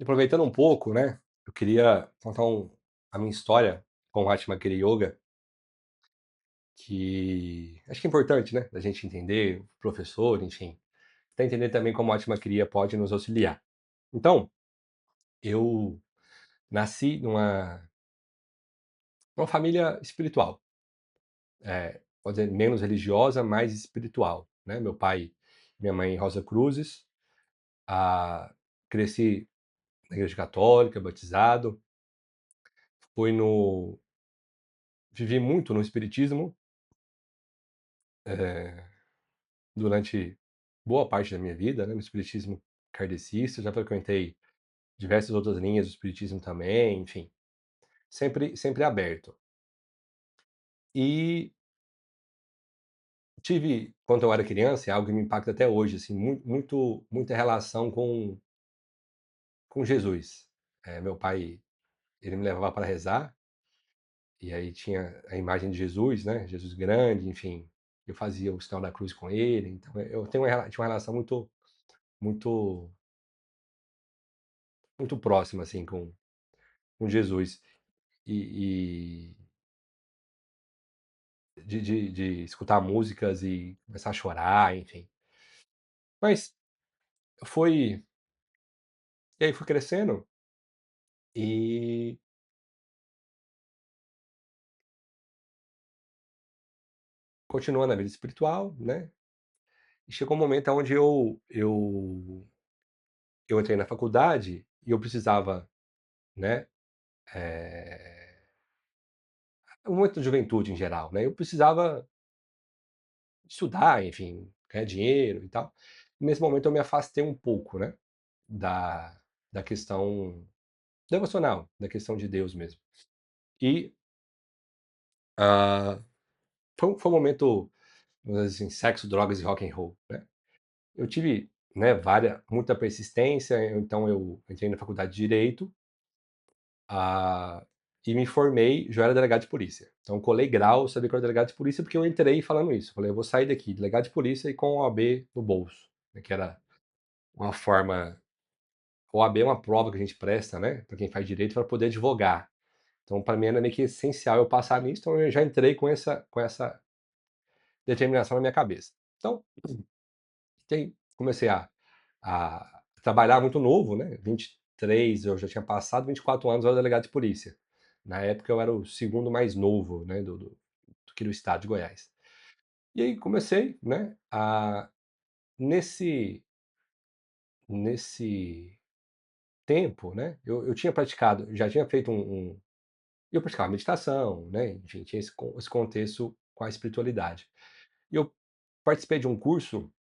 Aproveitando um pouco, né, eu queria contar a minha história com o Hatha Yoga, que acho que é importante, né, da gente entender, o professor, enfim, para entender também como o Hatha Kriya pode nos auxiliar. Então, eu nasci numa família espiritual, pode dizer, menos religiosa, mais espiritual, né. Meu pai e minha mãe Rosa Cruzes, cresci na igreja católica, batizado, fui no vivi muito no espiritismo, eh durante boa parte da minha vida, né, no espiritismo kardecista, já frequentei diversas outras linhas do espiritismo também, enfim, sempre aberto. E tive, quando eu era criança, é algo que me impacta até hoje, assim, muita relação com Jesus. Meu pai, ele me levava para rezar, e aí tinha a imagem de Jesus, né, Jesus grande, enfim, eu fazia o sinal da cruz com ele, então eu tinha uma relação muito muito próxima, assim, com Jesus. E de escutar músicas e começar a chorar, enfim. Mas foi e aí fui crescendo e continuando a vida espiritual, né, e chegou um momento aonde eu entrei na faculdade e eu precisava, né, eh, o momento da juventude em geral, né, eu precisava estudar, enfim, ganhar dinheiro e tal. Nesse momento eu me afastei um pouco, né, da da questão devocional, da questão de Deus mesmo. E, ah, foi um momento, vamos dizer assim, sexo, drogas e rock and roll, né. Eu tive, né, muita persistência, então eu entrei na faculdade de direito, ah, e me formei, já era delegado de polícia. Então colei grau, sabia que eu era delegado de polícia, porque eu entrei falando isso, falei: "Eu vou sair daqui delegado de polícia e com a OAB no bolso", né, que era uma forma. A OAB é uma prova que a gente presta, né, para quem faz direito, para poder advogar. Então para mim era meio que essencial eu passar nisso, então eu já entrei com essa determinação na minha cabeça. Então, comecei a trabalhar muito novo, né, 23 eu já tinha passado, 24 anos eu era delegado de polícia. Na época eu era o segundo mais novo, né, aqui do estado de Goiás. E aí comecei, né, nesse nesse tempo, né, eu tinha praticado, já tinha feito eu praticava meditação, né, enfim, tinha esse contexto com a espiritualidade. E eu participei de um curso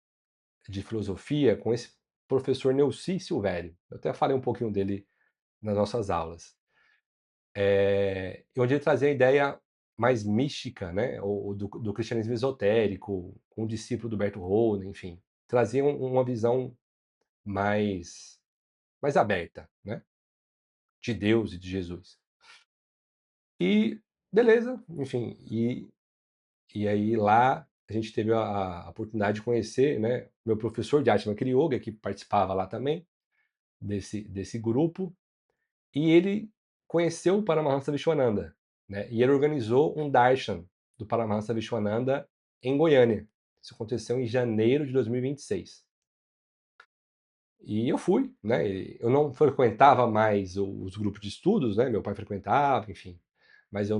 de filosofia com esse professor Neuci Silvério. Eu até falei um pouquinho dele nas nossas aulas. Onde ele trazia a ideia mais mística, né, ou do cristianismo esotérico, com o discípulo do Berto Holden, enfim. Trazia uma visão mais, mais aberta, né, de Deus e de Jesus. E beleza, enfim, e aí lá a gente teve a oportunidade de conhecer, né, meu professor de arte Kriya Yoga, que participava lá também, desse grupo, e ele conheceu o Paramahansa Vishwananda, né, e ele organizou um darshan do Paramahansa Vishwananda em Goiânia. Isso aconteceu em janeiro de 2026. E eu fui, né, eu não frequentava mais os grupos de estudos, né, meu pai frequentava, enfim, mas eu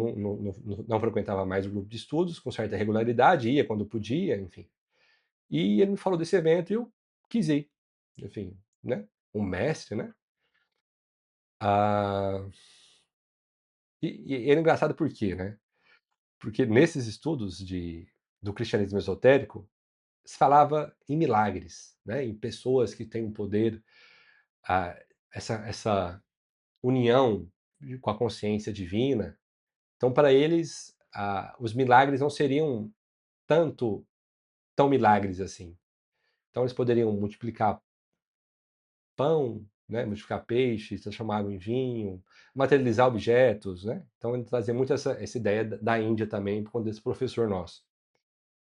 não frequentava mais o grupo de estudos com certa regularidade, ia quando podia, enfim. E ele me falou desse evento e eu quis ir, enfim, né, um mestre, né. Ah, e era engraçado por quê, né? Porque nesses estudos do cristianismo esotérico, se falava em milagres, né, em pessoas que têm um poder, ah, essa união com a consciência divina. Então, para eles, os milagres não seriam tanto tão milagres assim. Então, eles poderiam multiplicar pão, né, multiplicar peixes, transformar água em vinho, materializar objetos, né. Então, ele trazia muito essa ideia da Índia também, por conta desse professor nosso.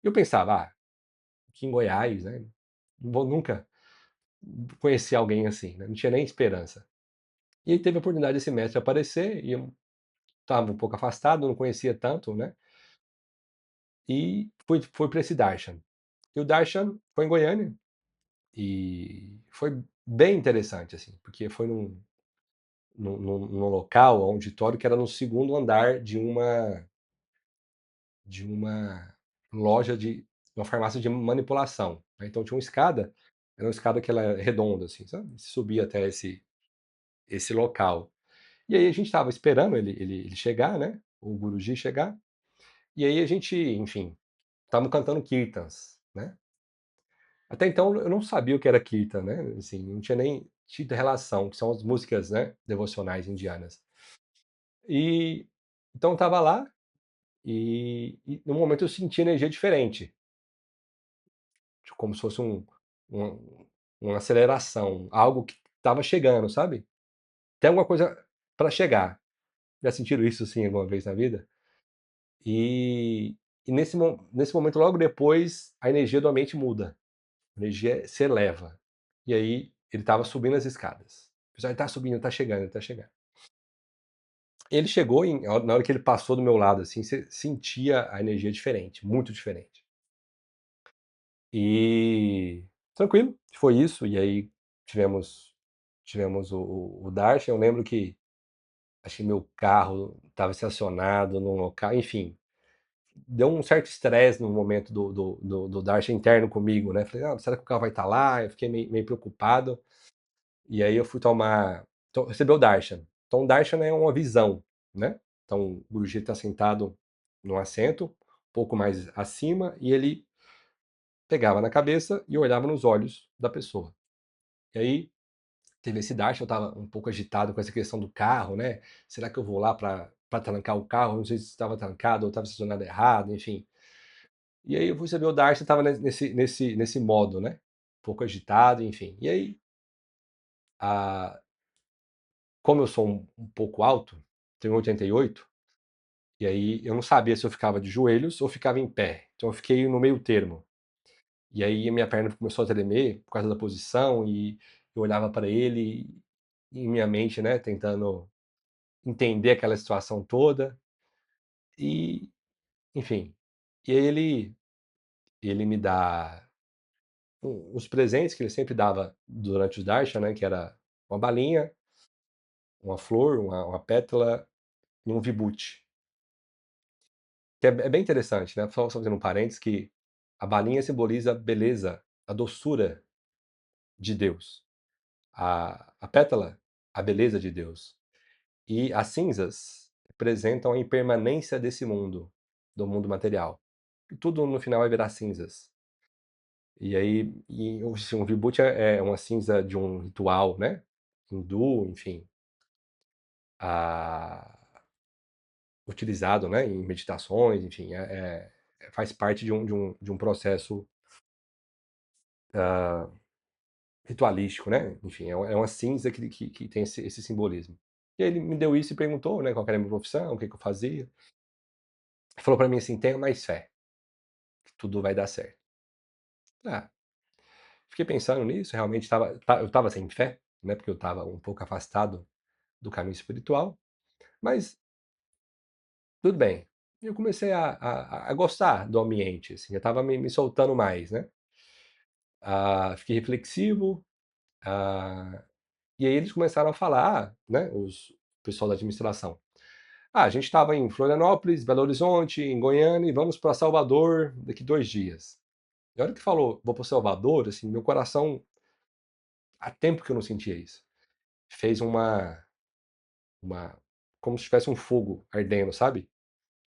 E eu pensava: aqui em Goiás, né, não vou nunca conhecer alguém assim, né, não tinha nem esperança. E aí teve a oportunidade desse mestre aparecer e eu estava um pouco afastado, não conhecia tanto, né, e fui para esse darshan. E o darshan foi em Goiânia, e foi bem interessante, assim, porque foi num local, um auditório que era no segundo andar de uma loja de uma farmácia de manipulação, né, então tinha uma escada, era uma escada que ela é redonda, assim, sabe, subia até esse local. E aí a gente estava esperando ele chegar, né, o Guruji chegar, e aí a gente, enfim, estávamos cantando kirtans, né. Até então eu não sabia o que era kirtan, né, assim, não tinha nem tido relação, que são as músicas, né, devocionais indianas. E então eu estava lá, e no momento eu senti energia diferente, como se fosse um uma aceleração, algo que estava chegando, sabe. Tem alguma coisa para chegar. Já sentiram isso, assim, alguma vez na vida? E nesse momento, logo depois, a energia do ambiente muda, a energia se eleva. E aí ele estava subindo as escadas. O pessoal: "Ele tá subindo, ele tá chegando, ele tá chegando". Ele chegou na hora que ele passou do meu lado, assim, você sentia a energia diferente, muito diferente. E tranquilo, foi isso, e aí tivemos o darshan. Eu lembro que acho que meu carro estava estacionado num local, enfim, deu um certo estresse no momento do darshan interno comigo, né, falei: "Ah, será que o carro vai estar lá?". Eu fiquei meio preocupado, e aí eu fui receber o darshan. Então o darshan é uma visão, né, então o Guruji está sentado num assento, um pouco mais acima, e ele pegava na cabeça e olhava nos olhos da pessoa. E aí teve esse darshan, eu estava um pouco agitado com essa questão do carro, né, será que eu vou lá para trancar o carro? Não sei se estava trancado ou estava estacionado errado, enfim. E aí eu fui saber o Darcy estava nesse modo, né, um pouco agitado, enfim. E aí, ah, como eu sou um pouco alto, tenho 88, e aí eu não sabia se eu ficava de joelhos ou ficava em pé, então eu fiquei no meio termo. E aí a minha perna começou a tremer por causa da posição, e eu olhava para ele e em minha mente, né, tentando entender aquela situação toda, e enfim. E aí ele me dá os presentes que ele sempre dava durante os darshan, né, que era uma balinha, uma flor, uma pétala e um vibhuti. Que é bem interessante, né, só fazendo um parênteses, que a balinha simboliza a beleza, a doçura de Deus. A pétala, a beleza de Deus. E as cinzas representam a impermanência desse mundo, do mundo material. E tudo no final vai virar cinzas. E aí, assim, um vibhuti é uma cinza de um ritual, né, hindu, enfim, ah, utilizado, né, em meditações, enfim, faz parte de um processo ritualístico, né, enfim, é uma cinza que tem esse simbolismo. E aí ele me deu isso e perguntou, né, qual que era a minha profissão, o que que eu fazia. Falou pra mim assim: "Tenha mais fé, que tudo vai dar certo". Ah, fiquei pensando nisso, realmente eu estava sem fé, né, porque eu estava um pouco afastado do caminho espiritual, mas tudo bem. Eu comecei a gostar do ambiente, assim, eu estava me soltando mais, né. Fiquei reflexivo, ah, e aí eles começaram a falar, né, o pessoal da administração: "Ah, a gente estava em Florianópolis, Belo Horizonte, em Goiânia e vamos para Salvador daqui 2 dias". E a hora que falou: "Vou para Salvador", assim, meu coração, há tempo que eu não sentia isso, fez uma como se tivesse um fogo ardendo, sabe?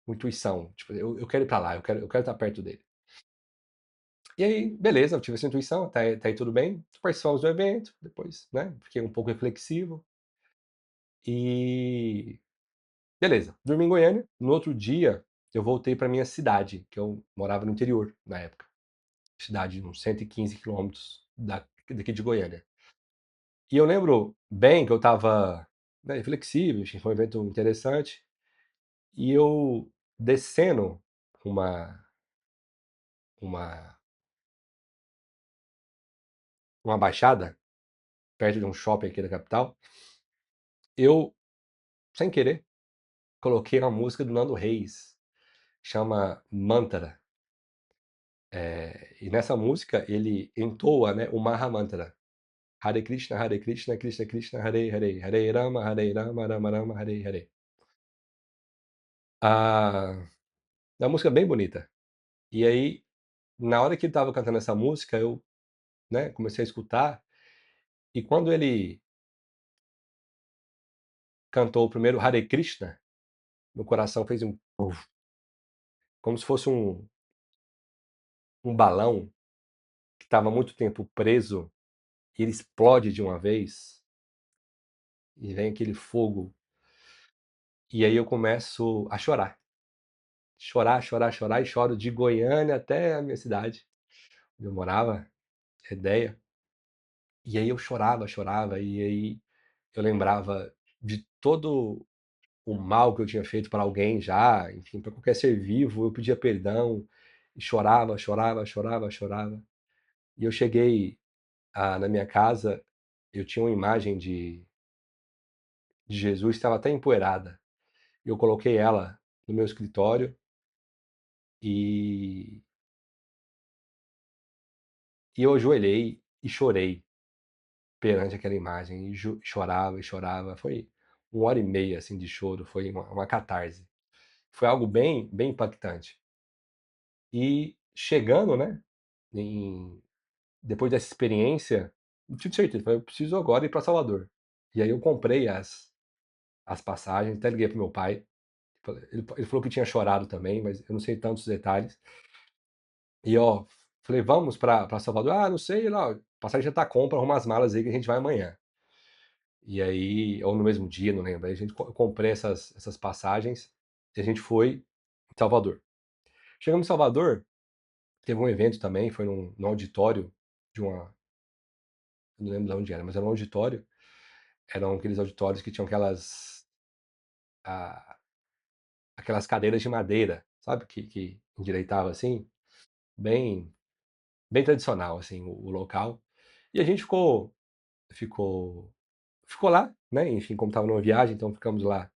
Uma intuição, tipo, eu quero ir para lá, eu quero estar perto dele. E aí, beleza, eu tive essa intuição, até aí tudo bem. Participamos do evento, depois, né, fiquei um pouco reflexivo e beleza, dormi em Goiânia. No outro dia, eu voltei para minha cidade, que eu morava no interior na época, cidade de uns 115 quilômetros daqui de Goiânia. E eu lembro bem que eu estava, né, reflexivo, enfim, foi um evento interessante, e eu descendo uma uma uma baixada, perto de um shopping aqui da capital, eu, sem querer, coloquei uma música do Nando Reis, chama Mantra. E nessa música ele entoa, né, o Maha Mantra. Hare Krishna, Krishna Krishna, Hare Hare, Hare Rama, Rama Rama, Hare Hare. Ah, é uma música bem bonita. E aí, na hora que ele estava cantando essa música, eu, né, comecei a escutar, e quando ele cantou o primeiro Hare Krishna, meu coração fez um "uf", como se fosse um balão que estava há muito tempo preso, e ele explode de uma vez, e vem aquele fogo, e aí eu começo a chorar. Chorar, chorar, chorar, e choro de Goiânia até a minha cidade, onde eu morava, Edéia. E aí eu chorava, chorava, e aí eu lembrava de todo o mal que eu tinha feito para alguém já, enfim, para qualquer ser vivo, eu pedia perdão, e chorava, chorava, chorava, chorava. E eu cheguei na minha casa, eu tinha uma imagem de Jesus, estava até empoeirada. Eu coloquei ela no meu escritório e, e eu ajoelhei e chorei perante aquela imagem, e chorava e chorava. Foi 1 hora e meia assim, de choro, foi uma catarse. Foi algo bem, bem impactante. E chegando, né, em, depois dessa experiência, eu tive certeza, falei, eu preciso agora ir para Salvador. E aí eu comprei as passagens, até liguei pro meu pai. Ele falou que tinha chorado também, mas eu não sei tantos detalhes. E ó, falei, vamos para Salvador? Ah, não sei, lá, a passagem já tá compra, arruma as malas aí que a gente vai amanhã. E aí, ou no mesmo dia, não lembro. Aí a gente comprei essas passagens e a gente foi em Salvador. Chegamos em Salvador, teve um evento também, foi num auditório de uma. Não lembro de onde era, mas era um auditório. Eram aqueles auditórios que tinham ah, aquelas cadeiras de madeira, sabe? Que endireitava assim, bem, bem tradicional, assim, o local. E a gente ficou, ficou lá, né? Enfim, como estava numa viagem, então ficamos lá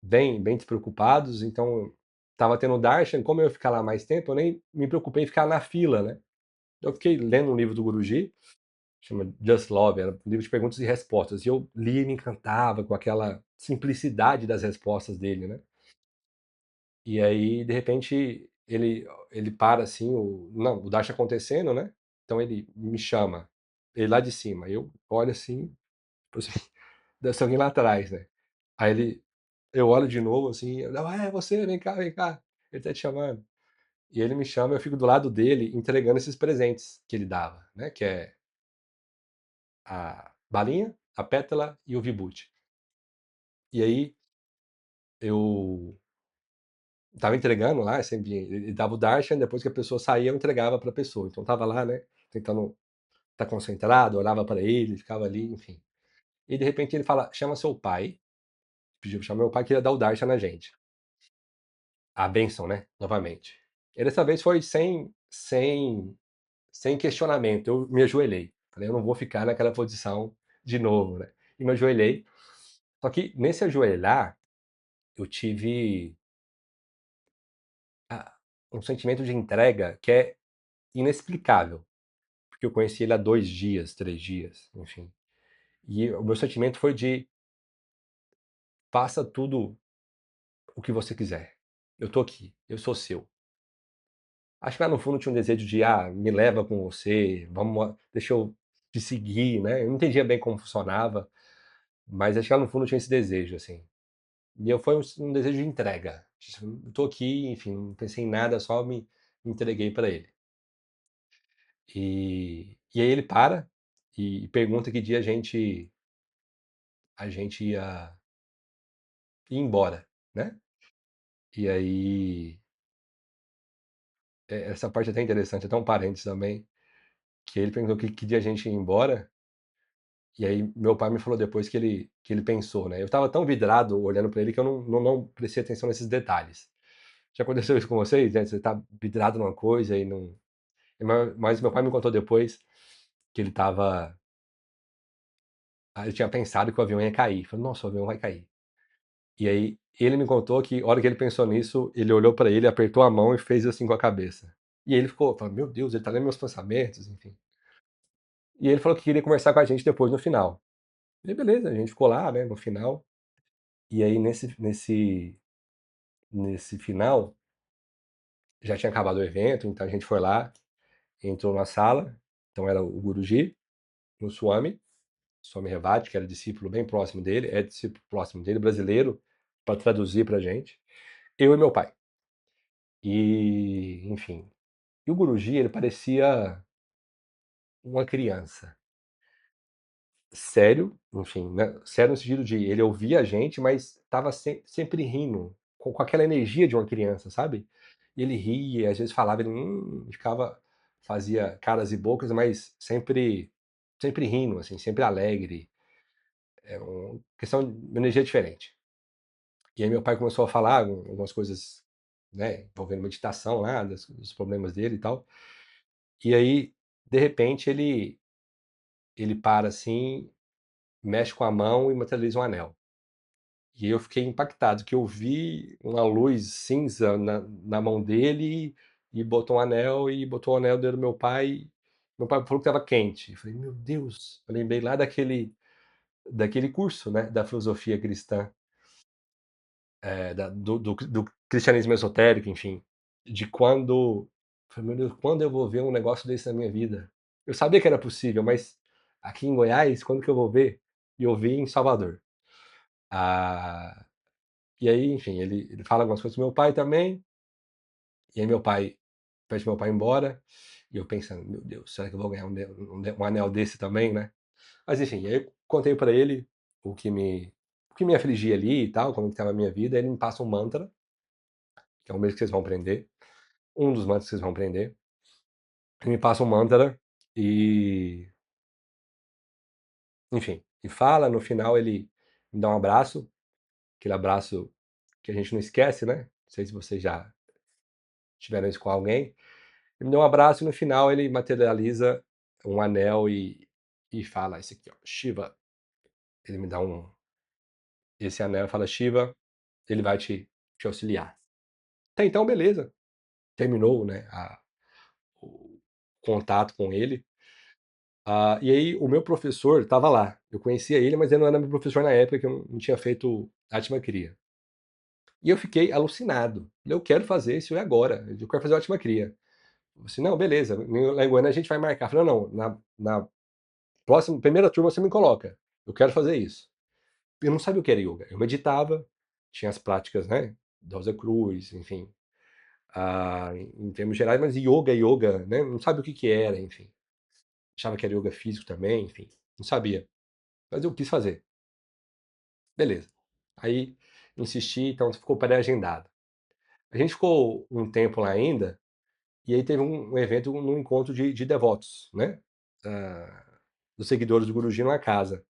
bem, bem despreocupados. Então, estava tendo darshan, como eu ia ficar lá mais tempo, eu nem me preocupei em ficar na fila, né? Eu fiquei lendo um livro do Guruji, chama Just Love, era um livro de perguntas e respostas, e eu li e me encantava com aquela simplicidade das respostas dele, né? E aí, de repente, ele para assim, não, o darshan acontecendo, né? Então ele me chama, ele lá de cima, eu olho assim, tipo assim, deve ser alguém lá atrás, né? Aí eu olho de novo assim, não, é você, vem cá, ele tá te chamando. E ele me chama, eu fico do lado dele entregando esses presentes que ele dava, né? Que é a balinha, a pétala e o vibute. E aí eu tava entregando lá, sempre ele dava o darshan, depois que a pessoa saía, eu entregava para a pessoa. Então tava lá, né, tentando estar concentrado, olhava para ele, ficava ali, enfim. E de repente ele fala: "Chama seu pai", pediu pra chamar meu pai que ia dar o darshan na gente. A bênção, né, novamente. E dessa vez foi sem questionamento, eu me ajoelhei. Falei: "Eu não vou ficar naquela posição de novo", né. E me ajoelhei. Só que nesse ajoelhar, eu tive, ah, um sentimento de entrega que é inexplicável, porque eu conheci ele há 2 dias, 3 dias, enfim. E o meu sentimento foi de: "Faça tudo o que você quiser. Eu tô aqui, eu sou seu". Acho que lá no fundo tinha um desejo de: "Ah, me leva com você, vamos, deixa eu te seguir", né. Eu não entendia bem como funcionava, mas acho que lá no fundo tinha esse desejo, assim. E eu foi um desejo de entrega. Eu tô aqui, enfim, não pensei em nada, só me entreguei para ele. E aí ele para e pergunta que dia a gente ia embora, né. E aí, essa parte é até interessante, até um parênteses também, que ele perguntou que dia a gente ia embora. E aí meu pai me falou depois que ele pensou, né. Eu estava tão vidrado olhando pra ele que eu não prestei atenção nesses detalhes. Já aconteceu isso com vocês, né, você tá vidrado numa coisa e não, mas meu pai me contou depois que ele estava Aí eu tinha pensado que o avião ia cair, falei: "Nossa, o avião vai cair". E aí ele me contou que a hora que ele pensou nisso, ele olhou pra ele, apertou a mão e fez assim com a cabeça. E aí ele ficou falando: "Meu Deus, ele tá lendo meus pensamentos", enfim. E ele falou que queria conversar com a gente depois no final. E beleza, a gente ficou lá, né, no final. E aí nesse final, já tinha acabado o evento, então a gente foi lá, entrou na sala, então era o Guruji, o Swami Revati, que era discípulo bem próximo dele, é discípulo próximo dele, brasileiro, para traduzir pra gente, eu e meu pai. E, enfim, e o Guruji, ele parecia uma criança. Sério, enfim, né, sério no sentido de ele ouvia a gente, mas estava sempre rindo, com aquela energia de uma criança, sabe. E ele ria, às vezes falava, ele ficava, fazia caras e bocas, mas sempre rindo, assim, sempre alegre, é uma questão de uma energia diferente. E aí meu pai começou a falar algumas coisas, né, envolvendo meditação lá, dos problemas dele e tal. E aí, de repente, ele para assim, mexe com a mão e materializa um anel. E eu fiquei impactado, que eu vi uma luz cinza na mão dele e botou um anel e botou o anel no dedo do meu pai. Meu pai falou que estava quente. Eu falei: "Meu Deus", eu lembrei lá daquele curso, né, da filosofia cristã, do cristianismo esotérico, enfim, de quando, falei: "Meu Deus, quando eu vou ver um negócio desse na minha vida?". Eu sabia que era possível, mas aqui em Goiás, quando que eu vou ver? E eu vi em Salvador. Ah, e aí, enfim, ele fala algumas coisas do meu pai também, e aí meu pai pede meu pai ir embora, e eu pensando: "Meu Deus, será que eu vou ganhar um anel desse também, né?". Mas enfim, aí eu contei pra ele o que me afligia ali e tal, como que estava a minha vida, aí ele me passa um mantra, que é o mesmo que vocês vão aprender, um dos mantras que vocês vão aprender. Ele me passa um mantra e, enfim, e fala, no final ele me dá um abraço, aquele abraço que a gente não esquece, né, não sei se vocês já tiveram isso com alguém. Ele me deu um abraço e no final ele materializa um anel e fala: "Esse aqui, ó, Shiva". Ele me dá esse anel e fala: "Shiva, ele vai te auxiliar". Até então, beleza. Terminou, né, o contato com ele. E aí o meu professor estava lá. Eu conhecia ele, mas ele não era meu professor na época, que eu não tinha feito arte cria. E eu fiquei alucinado. Eu quero fazer isso agora. Eu quero fazer arte cria. Eu falei assim: "Não, beleza, lá em Goiânia a gente vai marcar". Eu falei: "Não, na próxima primeira turma você me coloca. Eu quero fazer isso". Eu não sabia o que era yoga. Eu meditava, tinha as práticas, né, da Rosa Cruz, enfim, em termos gerais, mas yoga, yoga, né, não sabia o que que era, enfim. Achava que era yoga físico também, enfim, não sabia. Mas eu quis fazer. Beleza. Aí insisti, então ficou pré-agendado. A gente ficou um tempo lá ainda, e aí teve um evento num encontro de devotos, né, ah, dos seguidores do Guruji numa casa.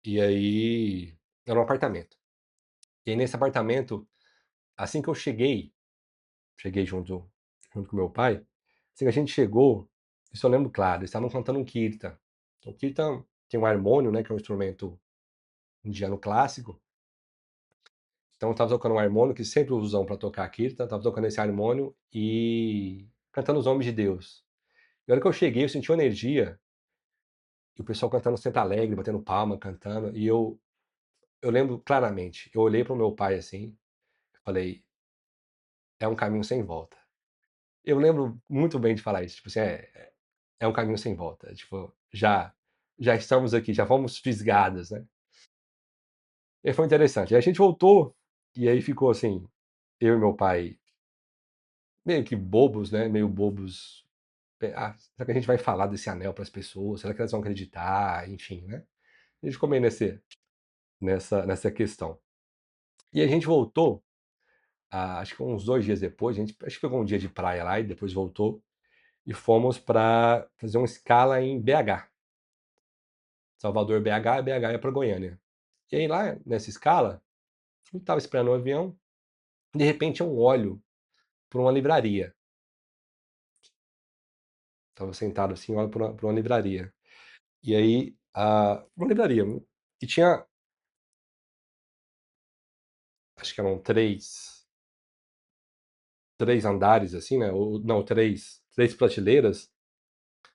E aí era um apartamento. E aí nesse apartamento, assim que eu cheguei junto com meu pai, assim que a gente chegou, isso eu lembro claro, eles estavam cantando um kirtan. O kirtan tem um harmônio, né, que é um instrumento indiano clássico. Então eu estava tocando um harmônio que sempre usam para tocar kirtan, estava tocando esse harmônio e cantando os nomes de Deus. E a hora que eu cheguei, eu senti uma energia, e o pessoal cantando sempre alegre, batendo palma, cantando, e eu lembro claramente, eu olhei para o meu pai assim, falei: "É um caminho sem volta". Eu lembro muito bem de falar isso, tipo assim, é um caminho sem volta, tipo, já estamos aqui, já fomos fisgados, né. E aí foi interessante. Aí a gente voltou, e aí ficou assim, eu e meu pai meio que bobos, né, meio bobos. Será que a gente vai falar desse anel para as pessoas? Será que elas vão acreditar? Enfim, né. A gente ficou meio nessa questão. E a gente voltou, acho que uns 2 dias depois, a gente acho que pegou um dia de praia lá e depois voltou, e fomos para fazer uma escala em BH. Salvador, BH, e BH ia para Goiânia. E aí lá nessa escala, eu estava esperando o avião, de repente eu olho para uma livraria. Estava sentado assim, olho para uma livraria. E aí uma livraria. E tinha, acho que eram três andares, assim, né? Ou, não, três prateleiras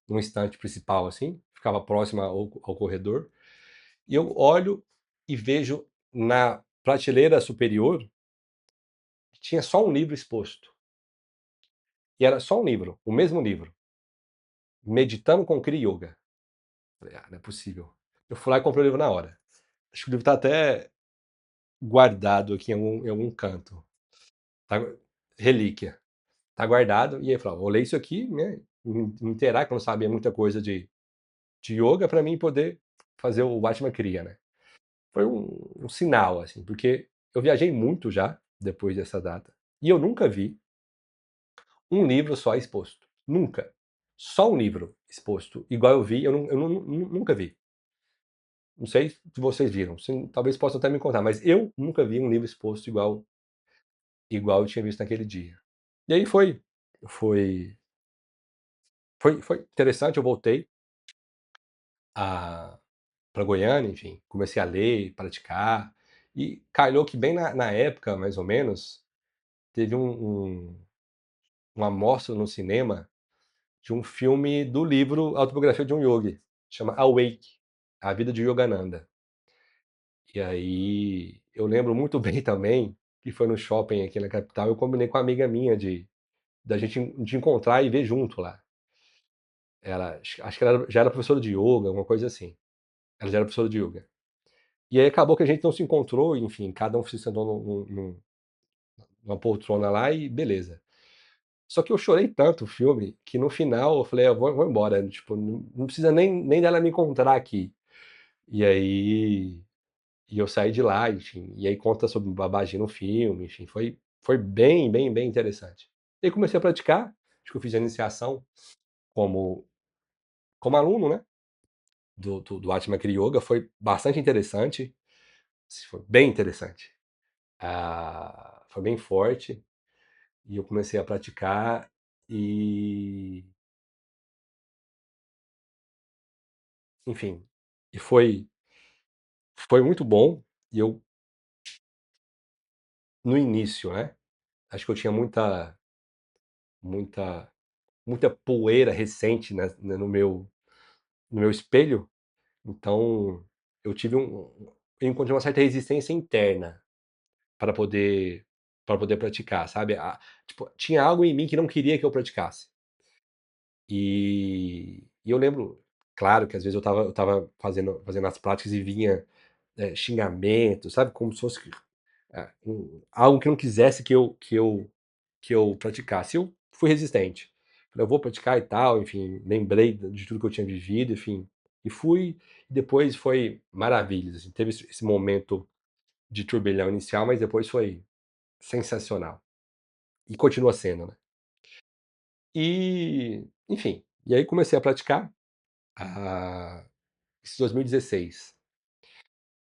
num estante principal, assim, ficava próxima ao corredor. E eu olho e vejo na prateleira superior que tinha só um livro exposto. E era só um livro, o mesmo livro, Meditando com Kriya Yoga. Falei, não é possível. Eu fui lá e comprei o livro na hora. Acho que o livro está até guardado aqui em algum canto. Tá, relíquia. Tá guardado. E aí eu falei, vou ler isso aqui, né? Me inteirar, que eu não sabia muita coisa de yoga, para mim poder fazer o Batman Kriya, né? Foi um sinal, assim, porque eu viajei muito já depois dessa data. E eu nunca vi um livro só exposto. Nunca. Só um livro exposto. Igual eu vi, eu nunca vi. Não sei se vocês viram. Talvez possam até me contar, mas eu nunca vi um livro exposto igual eu tinha visto naquele dia. E aí foi, foi interessante. Eu voltei para Goiânia, enfim, comecei a ler, praticar. E calhou que bem na época, mais ou menos, teve uma mostra no cinema de um filme do livro Autobiografia de um Yogi, chama Awake, A Vida de Yogananda. E aí eu lembro muito bem também que foi no shopping aqui na capital, eu combinei com uma amiga minha de da gente de encontrar e ver junto lá. Ela, acho que ela já era professora de yoga, alguma coisa assim. Ela já era professora de yoga. E aí acabou que a gente não se encontrou, enfim, cada um se sentou numa poltrona lá e beleza. Só que eu chorei tanto o filme que no final eu falei, eu vou embora, tipo, não precisa nem dela me encontrar aqui. E aí e eu saí de lá, enfim, e aí conta sobre babagem no filme, enfim, foi bem, bem, bem interessante. E aí comecei a praticar, acho que eu fiz a iniciação como, como aluno, né, do Atma Kriya Yoga, foi bastante interessante, foi bem interessante. Foi bem forte, e eu comecei a praticar, e, enfim, e foi muito bom, e eu, no início, né, acho que eu tinha muita, muita poeira recente, né, no meu espelho, então eu eu encontrei uma certa resistência interna para poder para poder praticar, sabe? Tipo, tinha algo em mim que não queria que eu praticasse. E eu lembro, claro, que às vezes eu tava fazendo as práticas e vinha xingamento, sabe? Como se fosse algo que não quisesse que eu praticasse. Eu fui resistente. Falei, eu vou praticar e tal, enfim, lembrei de tudo que eu tinha vivido, enfim, e fui. E depois foi maravilha, assim, teve esse momento de turbilhão inicial, mas depois foi sensacional. E continua sendo, né? E, enfim, e aí comecei a praticar isso em 2016.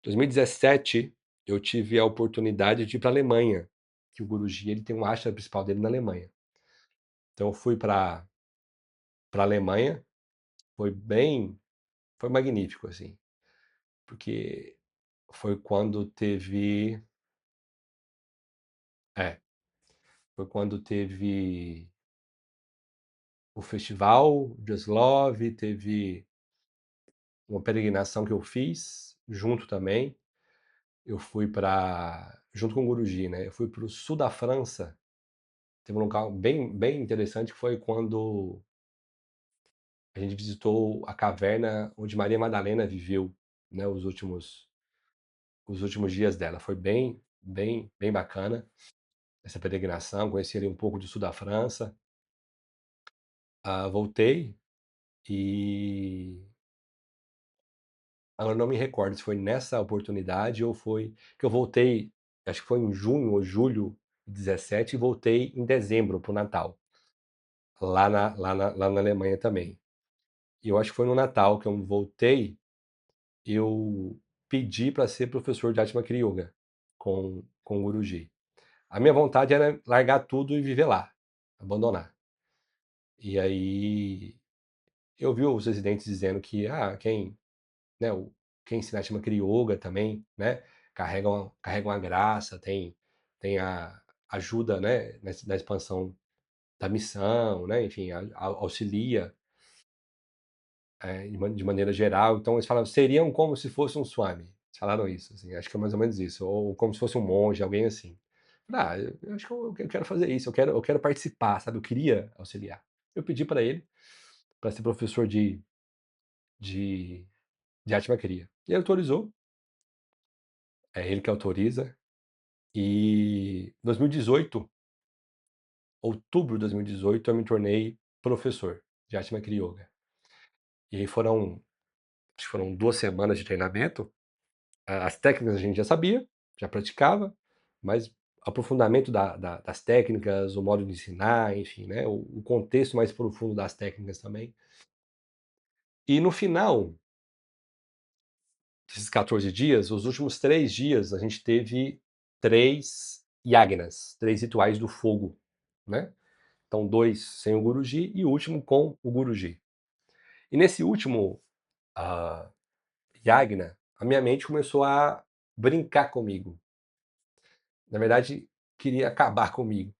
2017 eu tive a oportunidade de ir para a Alemanha, que o Guruji ele tem um ashram principal dele na Alemanha. Então eu fui para a Alemanha, foi magnífico assim, porque foi quando teve, é, foi quando teve o festival Just Love, teve uma peregrinação que eu fiz junto também. Eu fui para junto com o Guruji, né? Eu fui para o sul da França. Teve um local bem bem interessante que foi quando a gente visitou a caverna onde Maria Madalena viveu, né, os últimos dias dela. Foi bem, bem, bem bacana essa peregrinação, conheci ali um pouco do sul da França. Voltei e agora não me recordo se foi nessa oportunidade ou foi que eu voltei, acho que foi em junho ou julho de 17 e voltei em dezembro para o Natal, lá na Alemanha também. E eu acho que foi no Natal que eu voltei, eu pedi para ser professor de Atma Kriya Yoga com o Guruji. A minha vontade era largar tudo e viver lá, abandonar. E aí eu vi os residentes dizendo que quem né, quem ensina Atma Kriya Yoga também, né, carrega uma graça, tem a ajuda, né, na expansão da missão, né, enfim, auxilia, de maneira geral. Então eles falavam, seriam como se fosse um swami. Eles falaram isso, assim, acho que é mais ou menos isso, ou como se fosse um monge, alguém assim. Eu acho que eu quero fazer isso, eu quero participar, sabe? Eu queria auxiliar. Eu pedi para ele para ser professor de, de Atma Kriya. E ele autorizou, é ele que autoriza. E em 2018, outubro de 2018, eu me tornei professor de Atma Kriya Yoga. E aí acho que foram 2 semanas de treinamento. As técnicas a gente já sabia, já praticava, mas aprofundamento das técnicas, o modo de ensinar, enfim, né, o contexto mais profundo das técnicas também. E no final desses 14 dias, os últimos 3 dias, a gente teve 3 yagnas, 3 rituais do fogo, né? Então, 2 sem o Guruji e o último com o Guruji. E nesse último uh, yagna, a minha mente começou a brincar comigo. Na verdade, queria acabar comigo.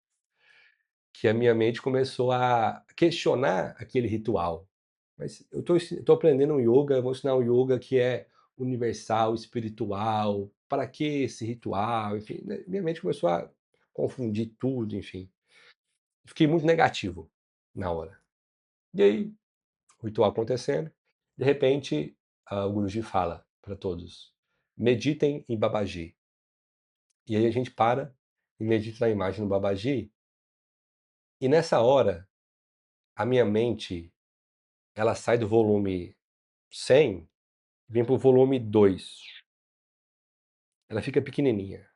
Que a minha mente começou a questionar aquele ritual. Mas eu estou aprendendo um yoga, vou ensinar um yoga que é universal, espiritual. Para que esse ritual? Enfim, né, minha mente começou a confundir tudo, enfim. Fiquei muito negativo na hora. E aí, o ritual acontecendo, de repente, o Guruji fala para todos: meditem em Babaji. E aí a gente para e medita na imagem do Babaji. E nessa hora, a minha mente ela sai do volume 100, vem para o volume 2. Ela fica pequenininha.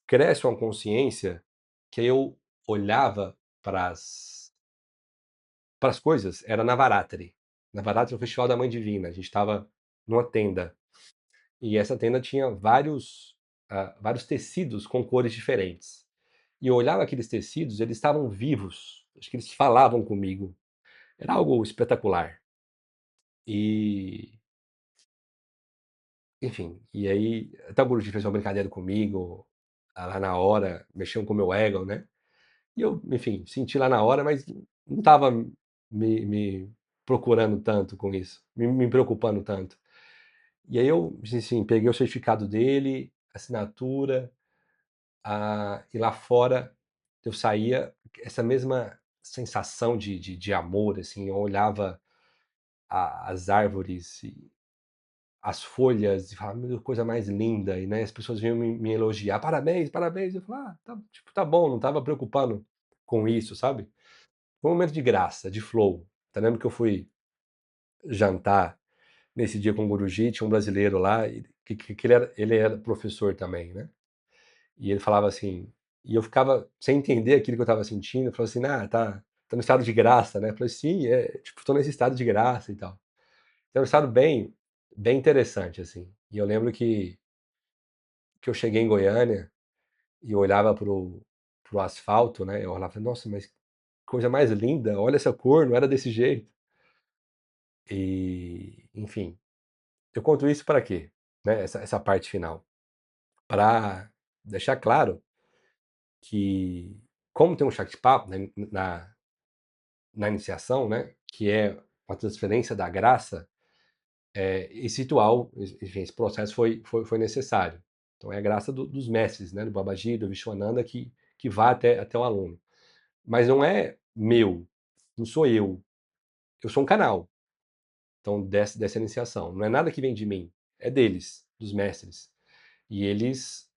Cresce uma consciência que eu olhava para as coisas, era Navaratri. Navaratri é o Festival da Mãe Divina. A gente estava numa tenda. E essa tenda tinha vários tecidos com cores diferentes. E eu olhava aqueles tecidos, eles estavam vivos. Acho que eles falavam comigo. Era algo espetacular. E Enfim, e aí até o Guruji fez uma brincadeira comigo, lá na hora, mexeu com o meu ego, né? E eu, enfim, senti lá na hora, mas não estava me procurando tanto com isso, me preocupando tanto. E aí eu, assim, peguei o certificado dele, assinatura, e lá fora eu saía, essa mesma sensação de amor, assim, eu olhava as árvores as folhas e falava, meu Deus, coisa mais linda, e né, as pessoas vinham me elogiar, parabéns, parabéns, eu falava, tá, tipo, tá bom, não tava preocupando com isso, sabe? Foi um momento de graça, de flow. Tá lembro que eu fui jantar nesse dia com o Guruji, tinha um brasileiro lá, que ele era professor também, né? E ele falava assim, e eu ficava sem entender aquilo que eu tava sentindo, eu falava assim, tá no estado de graça, né? Eu falei, sim, tipo, tô nesse estado de graça e tal. Então, é um estado bem interessante, assim. E eu lembro que eu cheguei em Goiânia e eu olhava pro asfalto, né? Eu olhava, nossa, mas coisa mais linda, olha essa cor, não era desse jeito. E, enfim, eu conto isso para quê? Né? Essa parte final. Para deixar claro que, como tem um Shaktipapo na iniciação, né? Que é uma transferência da graça, esse ritual, enfim, esse processo foi necessário. Então é a graça dos mestres, né? Do Babaji, do Vishwananda, que vai até o aluno. Mas não é meu, não sou eu. Eu sou um canal, então, dessa iniciação. Não é nada que vem de mim, é deles, dos mestres. E eles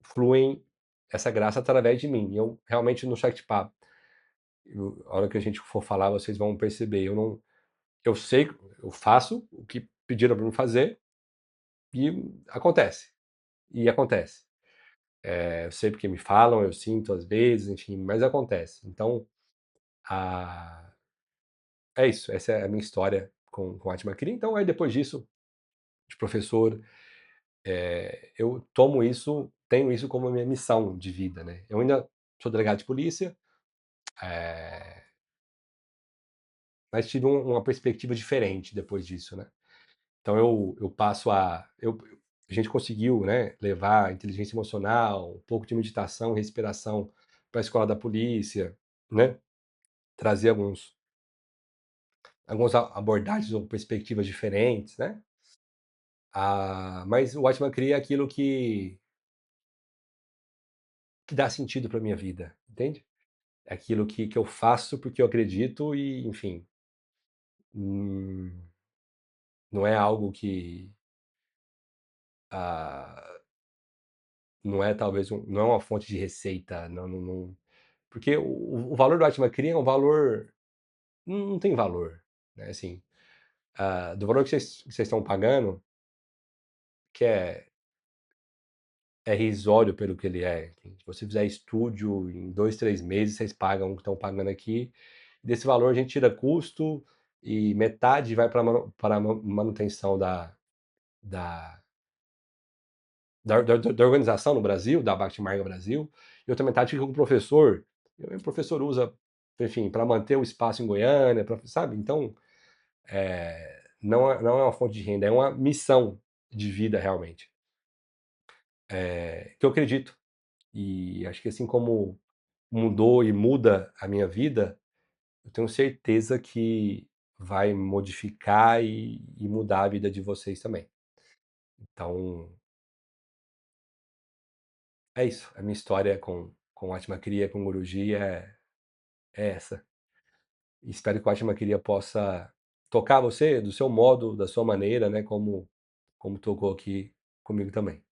fluem essa graça através de mim. Eu realmente no Shaktipat, a hora que a gente for falar, vocês vão perceber. Eu sei, eu faço o que pediram para mim fazer e acontece. E acontece. Eu sei porque me falam, eu sinto às vezes, enfim, mas acontece. Então, a, é isso, essa é a minha história com arte maquina. Então, aí depois disso, de professor, eu tomo isso, tenho isso como minha missão de vida, né? Eu ainda sou delegado de polícia, é, mas tive uma perspectiva diferente depois disso, né? Então eu passo a gente conseguiu, né, levar inteligência emocional, um pouco de meditação, respiração para a escola da polícia, né, trazer algumas abordagens ou perspectivas diferentes, né. Mas o Atman Cria é aquilo que dá sentido para minha vida, entende? É aquilo que eu faço porque eu acredito e, enfim, hum, não é algo que, ah, não é talvez não é uma fonte de receita, não porque o valor do Atman Cria é um valor, não tem valor, né, assim, do valor que vocês estão pagando, que é irrisório pelo que ele é. Se você fizer estúdio em 2, 3 meses, vocês pagam o que estão pagando aqui. Desse valor a gente tira custo e metade vai para a manutenção da da organização no Brasil, da Bactimarga Brasil, e outra metade fica com o professor. E o professor usa, enfim, para manter o espaço em Goiânia, sabe? Então, não é uma fonte de renda, é uma missão de vida realmente, que eu acredito. E acho que assim como mudou e muda a minha vida, eu tenho certeza que vai modificar e mudar a vida de vocês também. Então, é isso. A minha história com Atma Kriya, com Guruji é essa. E espero que o Atma Kriya possa tocar você do seu modo, da sua maneira, né, como tocou aqui comigo também.